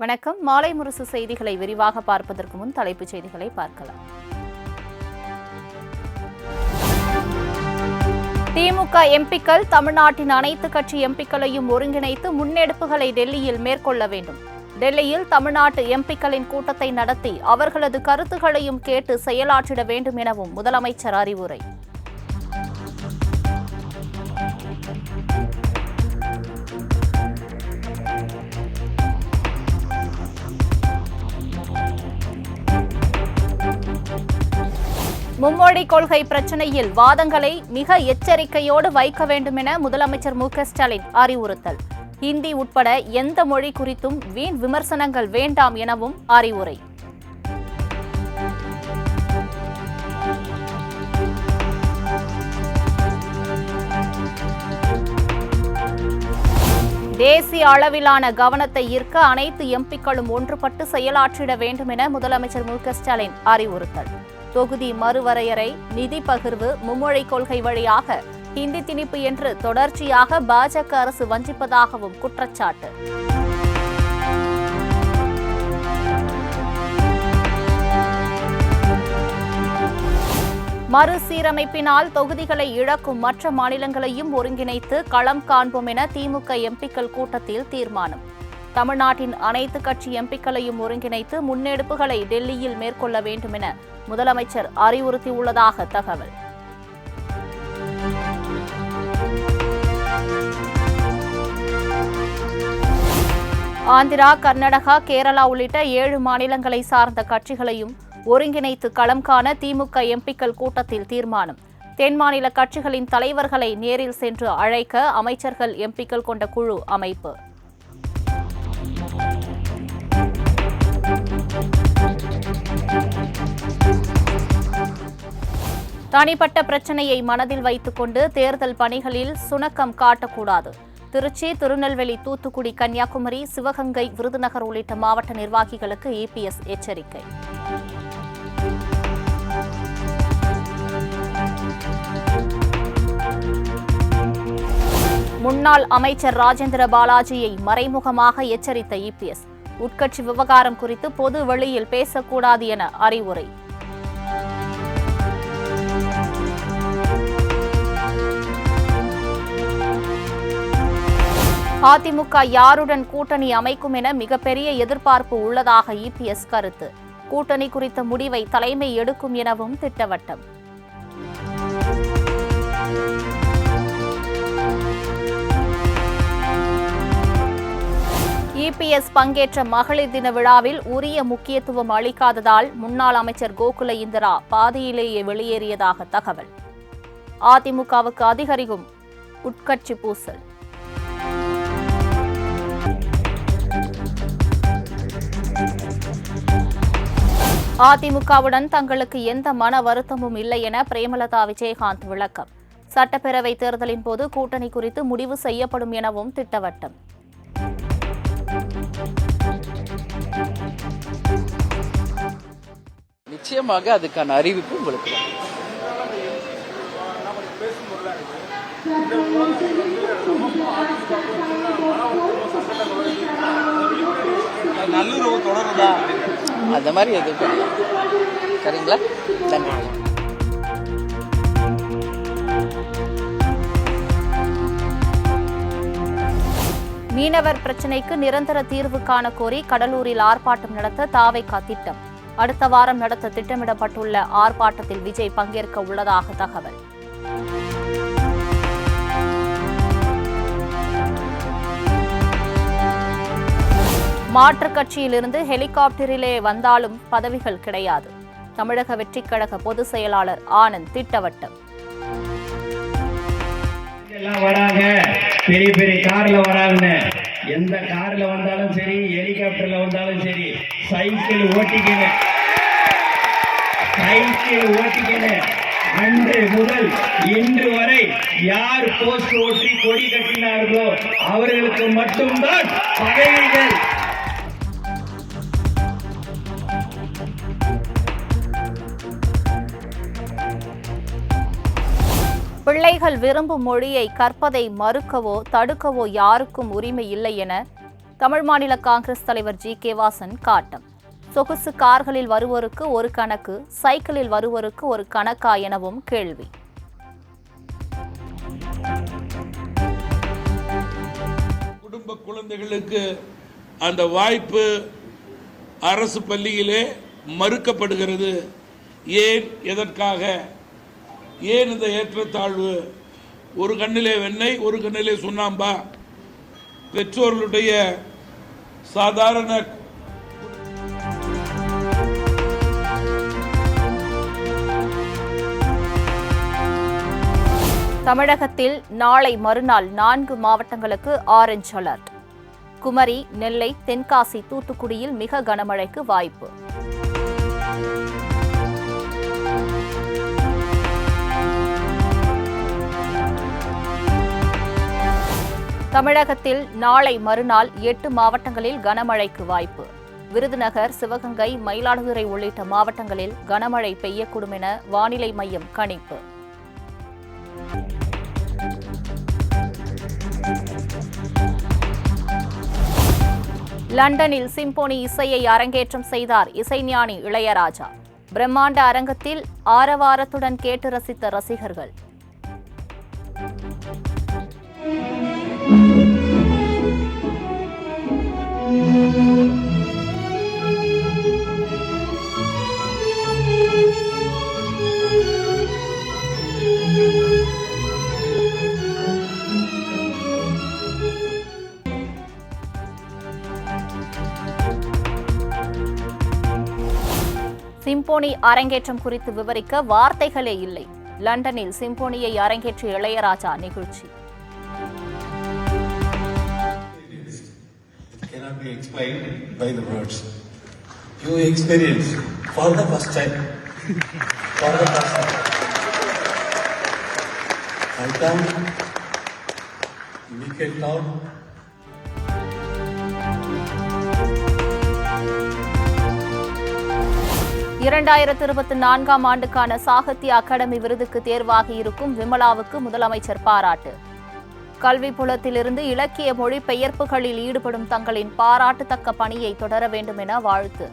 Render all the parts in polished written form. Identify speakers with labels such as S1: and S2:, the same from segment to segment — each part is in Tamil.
S1: வணக்கம். மாலை முரசு செய்திகளை விரிவாக பார்ப்பதற்கு முன் தலைப்புச் செய்திகளை பார்க்கலாம். திமுக எம்பிக்கள் தமிழ்நாட்டின் அனைத்து கட்சி எம்பிக்களையும் ஒருங்கிணைத்து முன்னெடுப்புகளை டெல்லியில் மேற்கொள்ள வேண்டும். டெல்லியில் தமிழ்நாட்டு எம்பிக்களின் கூட்டத்தை நடத்தி அவர்களது கருத்துக்களையும் கேட்டு செயலாற்றிட வேண்டும் எனவும் முதலமைச்சர் அறிவுரை. மும்மொழி கொள்கை பிரச்சினையில் வாதங்களை மிக எச்சரிக்கையோடு வைக்க வேண்டும் என முதலமைச்சர் மு.க.ஸ்டாலின் அறிவுறுத்தல். ஹிந்தி உட்பட எந்த மொழி குறித்தும் வீண் விமர்சனங்கள் வேண்டாம் எனவும் அறிவுரை. தேசிய அளவிலான கவனத்தை ஈர்க்க அனைத்து எம்பிக்களும் ஒன்றுபட்டு செயலாற்றிட வேண்டும் என முதலமைச்சர் மு.க.ஸ்டாலின் அறிவுறுத்தல். தொகுதி மறுவரையறை, நிதி பகிர்வு, மும்மொழி கொள்கை வழியாக ஹிந்தி திணிப்பு என்று தொடர்ச்சியாக பாஜக அரசு வஞ்சிப்பதாகவும் குற்றச்சாட்டு. மறுசீரமைப்பினால் தொகுதிகளை இழக்கும் மற்ற மாநிலங்களையும் ஒருங்கிணைத்து களம் காண்போம் என திமுக எம்பிக்கள் கூட்டத்தில் தீர்மானம். தமிழ்நாட்டின் அனைத்து கட்சி எம்பிக்களையும் ஒருங்கிணைத்து முன்னெடுப்புகளை டெல்லியில் மேற்கொள்ள வேண்டும் என முதலமைச்சர் அறிவுறுத்தியுள்ளதாக தகவல். ஆந்திரா, கர்நாடகா, கேரளா உள்ளிட்ட 7 மாநிலங்களை சார்ந்த கட்சிகளையும் ஒருங்கிணைத்து களம் காண திமுக எம்பிக்கள் கூட்டத்தில் தீர்மானம். தென் மாநில கட்சிகளின் தலைவர்களை நேரில் சென்று அழைக்க அமைச்சர்கள், எம்பிக்கள் கொண்ட குழு அமைப்பு. தனிப்பட்ட பிரச்சனையை மனதில் வைத்துக் கொண்டு தேர்தல் பணிகளில் சுணக்கம் காட்டக்கூடாது. திருச்சி, திருநெல்வேலி, தூத்துக்குடி, கன்னியாகுமரி, சிவகங்கை, விருதுநகர் உள்ளிட்ட மாவட்ட நிர்வாகிகளுக்கு இபிஎஸ் எச்சரிக்கை. முன்னாள் அமைச்சர் ராஜேந்திர பாலாஜியை மறைமுகமாக எச்சரித்த இபிஎஸ். உட்கட்சி விவகாரம் குறித்து பொது வெளியில் பேசக்கூடாது என அறிவுரை. அதிமுக யாருடன் கூட்டணி அமைக்கும் என மிகப்பெரிய எதிர்பார்ப்பு உள்ளதாக இபிஎஸ் கருத்து. கூட்டணி குறித்த முடிவை தலைமை எடுக்கும் எனவும் திட்டவட்டம். இபிஎஸ் பங்கேற்ற மகளிர் தின விழாவில் உரிய முக்கியத்துவம் அளிக்காததால் முன்னாள் அமைச்சர் கோகுல இந்திரா பாதியிலேயே வெளியேறியதாக தகவல். அதிமுகவுக்கு அதிகரிக்கும் உட்கட்சி பூசல். அதிமுகவுடன் தங்களுக்கு எந்த மன வருத்தமும் இல்லை என பிரேமலதா விஜயகாந்த் விளக்கம். சட்டப்பேரவை தேர்தலின் போது கூட்டணி குறித்து முடிவு செய்யப்படும் எனவும் திட்டவட்டம்.
S2: நிச்சயமாக அதுக்கான அறிவிப்பு உங்களுக்கு நல்லுறவு தொடருதா அந்த மாதிரி எதுவும் சரிங்களா? நன்றி.
S1: மீனவர் பிரச்சினைக்கு நிரந்தர தீர்வு காண கோரி கடலூரில் ஆர்ப்பாட்டம் நடத்த தாவேகா திட்டம். அடுத்த வாரம் நடத்த திட்டமிடப்பட்டுள்ள ஆர்ப்பாட்டத்தில் விஜய் பங்கேற்க உள்ளதாக தகவல். மாற்றுக் கட்சியிலிருந்து ஹெலிகாப்டரிலே வந்தாலும் பதவிகள் கிடையாது. தமிழக வெற்றிக் கழக பொதுச் செயலாளர் ஆனந்த் திட்டவட்டம்.
S3: வராங்க, பெரிய பெரிய கார்ல வராங்க. எந்த கார்ல வந்தாலும் சரி, ஹெலிகாப்டர்ல வந்தாலும் சரி, சைக்கிள் ஓட்டிக்கங்க. அன்று முதல் இன்று வரை யார் போஸ்ட் ஓட்டி கொடி கட்டினார்களோ அவர்களுக்கு மட்டும்தான் பதவிகள்.
S1: பிள்ளைகள் விரும்பும் மொழியை கற்பதை மறுக்கவோ தடுக்கவோ யாருக்கும் உரிமை இல்லை என தமிழ் மாநில காங்கிரஸ் தலைவர் ஜி.கே. வாசன் காட்டம். சொகுசு கார்களில் வருவோருக்கு ஒரு கணக்கு, சைக்கிளில் வருவோருக்கு ஒரு கணக்கா எனவும் கேள்வி.
S4: குடும்ப குழந்தைகளுக்கு அந்த வாய்ப்பு அரசு பள்ளியிலே மறுக்கப்படுகிறது. ஏன், எதற்காக, ஏன் இந்த ஏற்றத்தாழ்வு? ஒரு கண்ணிலே வெண்ணெய், ஒரு கண்ணிலே சுண்ணாம்பா? பெற்றோர்களுடைய சாதாரண
S1: தமிழகத்தில் நாளை மறுநாள் 4 மாவட்டங்களுக்கு ஆரஞ்ச் அலர்ட். குமரி, நெல்லை, தென்காசி, தூத்துக்குடியில் மிக கனமழைக்கு வாய்ப்பு. தமிழகத்தில் நாளை மறுநாள் 8 மாவட்டங்களில் கனமழைக்கு வாய்ப்பு. விருதுநகர், சிவகங்கை, மயிலாடுதுறை உள்ளிட்ட மாவட்டங்களில் கனமழை பெய்யக்கூடும் என வானிலை மையம் கணிப்பு. லண்டனில் சிம்போனி இசையை அரங்கேற்றம் செய்தார் இசைஞானி இளையராஜா. பிரம்மாண்ட அரங்கத்தில் ஆரவாரத்துடன் கேட்டு ரசித்த ரசிகர்கள். சிம்போனி அரங்கேற்றம் குறித்து விவரிக்க வார்த்தைகளே இல்லை. லண்டனில் சிம்போனியை அரங்கேற்றிய இளையராஜா நிகழ்ச்சி.
S5: Cannot be explained by the words. You experience for the first time. For the first time. I come, we can talk.
S1: இரண்டாயிரத்து 24ஆம் ஆண்டுக்கான சாகித்ய அகாடமி விருதுக்கு தேர்வாகி இருக்கும் விமலாவுக்கு முதலமைச்சர் பாராட்டு. கல்வி புலத்திலிருந்து இலக்கிய மொழிபெயர்ப்புகளில் ஈடுபடும் தங்களின் பாராட்டுத்தக்க பணியை தொடர வேண்டும் என வாழ்த்து.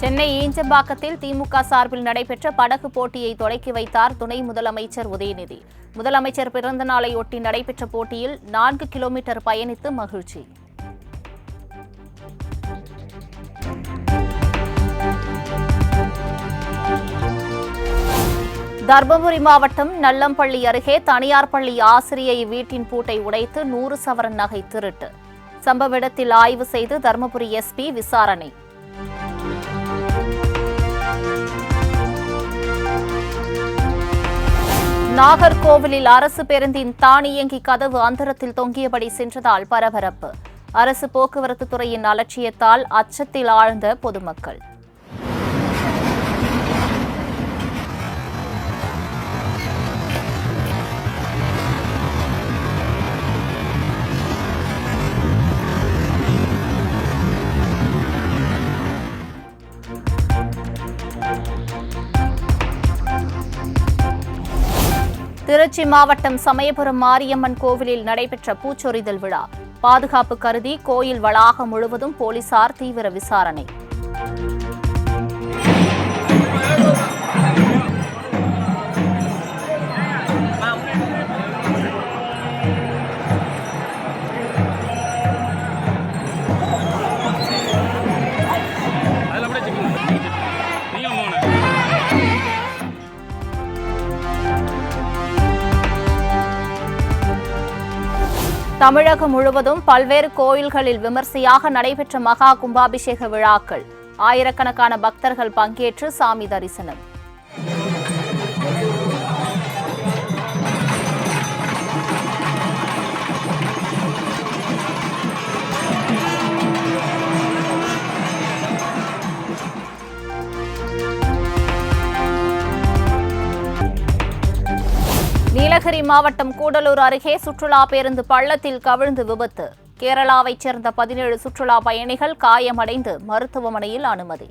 S1: சென்னை ஈஞ்சம்பாக்கத்தில் திமுக சார்பில் நடைபெற்ற படகு போட்டியை தொடக்கி வைத்தார் துணை முதலமைச்சர் உதயநிதி. முதலமைச்சர் பிறந்த நாளையொட்டி நடைபெற்ற போட்டியில் 4 கிலோமீட்டர் பயணித்து மகிழ்ச்சி. தர்மபுரி மாவட்டம் நல்லம்பள்ளி அருகே தனியார் பள்ளி ஆசிரியை வீட்டின் பூட்டை உடைத்து 100 சவரன் நகை திருட்டு. சம்பவ இடத்தில் ஆய்வு செய்து தர்மபுரி எஸ்பி விசாரணை. நாகர்கோவிலில் அரசு பேருந்தின் தானியங்கி கதவு அந்தரத்தில் தொங்கியபடி சென்றதால் பரபரப்பு. அரசு போக்குவரத்து துறையின் அலட்சியத்தால் அச்சத்தில் ஆழ்ந்த பொதுமக்கள். திருச்சி மாவட்டம் சமயபுரம் மாரியம்மன் கோவிலில் நடைபெற்ற பூச்சொரிதல் விழா. பாதுகாப்பு கருதி கோயில் வளாகம் முழுவதும் போலீசார் தீவிர விசாரணை. தமிழகம் முழுவதும் பல்வேறு கோயில்களில் விமர்சையாக நடைபெற்ற மகா கும்பாபிஷேக விழாக்கள். ஆயிரக்கணக்கான பக்தர்கள் பங்கேற்று சாமி தரிசனம். நீலகிரி மாவட்டம் கூடலூர் அருகே சுற்றுலா பேருந்து பள்ளத்தில் கவிழ்ந்து விபத்து. கேரளாவைச் சேர்ந்த 17 சுற்றுலா பயணிகள் காயமடைந்து மருத்துவமனையில் அனுமதி.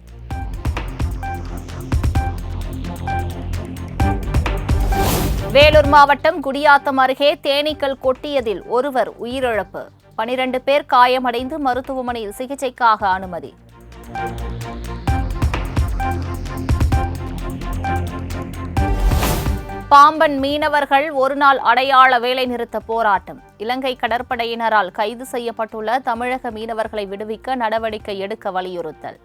S1: வேலூர் மாவட்டம் குடியாத்தம் அருகே தேனீக்கள் கொட்டியதில் ஒருவர் உயிரிழப்பு. 12 பேர் காயமடைந்து மருத்துவமனையில் சிகிச்சைக்காக அனுமதி. பாம்பன் மீனவர்கள் ஒருநாள் அடையாள வேலைநிறுத்த போராட்டம். இலங்கை கடற்படையினரால் கைது செய்யப்பட்டுள்ள தமிழக மீனவர்களை விடுவிக்க நடவடிக்கை எடுக்க வலியுறுத்தல்.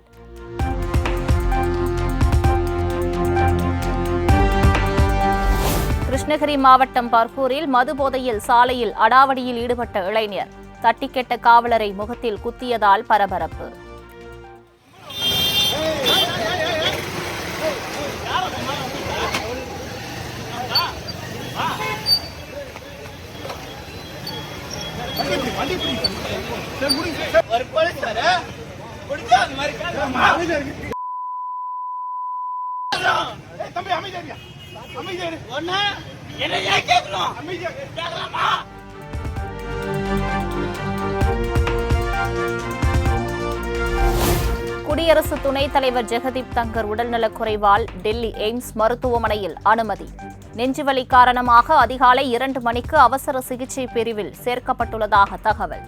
S1: கிருஷ்ணகிரி மாவட்டம் பர்கூரில் மது போதையில் சாலையில் அடாவடியில் ஈடுபட்ட இளைஞர் தட்டிக்கெட்ட காவலரை முகத்தில் குத்தியதால் பரபரப்பு. குடியரசு துணைத் தலைவர் ஜெகதீப் தங்கர் உடல்நலக்குறைவால் டெல்லி எய்ம்ஸ் மருத்துவமனையில் அனுமதி. நெஞ்சுவலி காரணமாக அதிகாலை 2 மணிக்கு அவசர சிகிச்சை பிரிவில் சேர்க்கப்பட்டுள்ளதாக தகவல்.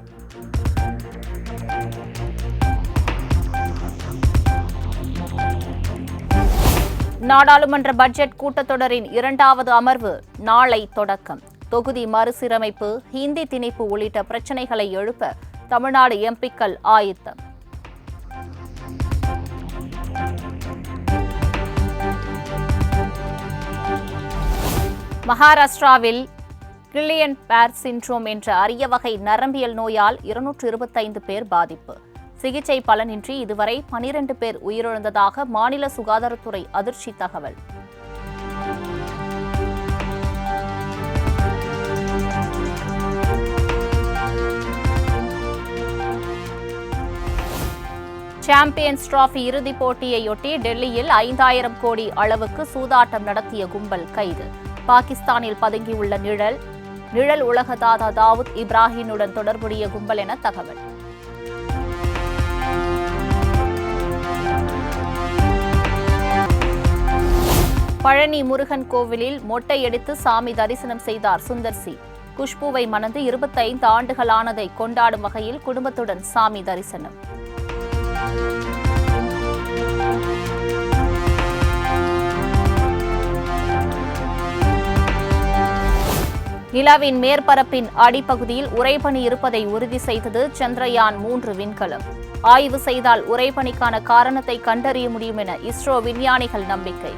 S1: நாடாளுமன்ற பட்ஜெட் கூட்டத்தொடரின் 2வது அமர்வு நாளை தொடக்கம். தொகுதி மறுசீரமைப்பு, ஹிந்தி திணிப்பு உள்ளிட்ட பிரச்சினைகளை எழுப்ப தமிழ்நாடு எம்பிக்கள் ஆயத்தம். மகாராஷ்டிராவில் கில்லியன் பேர் சிண்ட்ரோம் என்ற அரிய வகை நரம்பியல் நோயால் 225 பேர் பாதிப்பு. சிகிச்சை பலனின்றி இதுவரை 12 பேர் உயிரிழந்ததாக மாநில சுகாதாரத்துறை அதிர்ச்சி தகவல். சாம்பியன்ஸ் டிராபி இறுதிப் போட்டியையொட்டி டெல்லியில் 5000 கோடி அளவுக்கு சூதாட்டம் நடத்திய கும்பல் கைது. பாகிஸ்தானில் பதுங்கியுள்ள நிழல் உலக தாதா தாவூத் இப்ராஹிமுடன் தொடர்புடைய கும்பல் என தகவல். பழனி முருகன் கோவிலில் மொட்டையடித்து சாமி தரிசனம் செய்தார் சுந்தர் சி. குஷ்புவை மணந்து 25 ஆண்டுகளானதை கொண்டாடும் வகையில் குடும்பத்துடன் சாமி தரிசனம். நிலாவின் மேற்பரப்பின் அடிப்பகுதியில் உறைபனி இருப்பதை உறுதி செய்தது சந்திரயான் 3 விண்கலம். ஆய்வு செய்தால் உறைபனிக்கான காரணத்தை கண்டறிய முடியும் என இஸ்ரோ விஞ்ஞானிகள் நம்பிக்கை.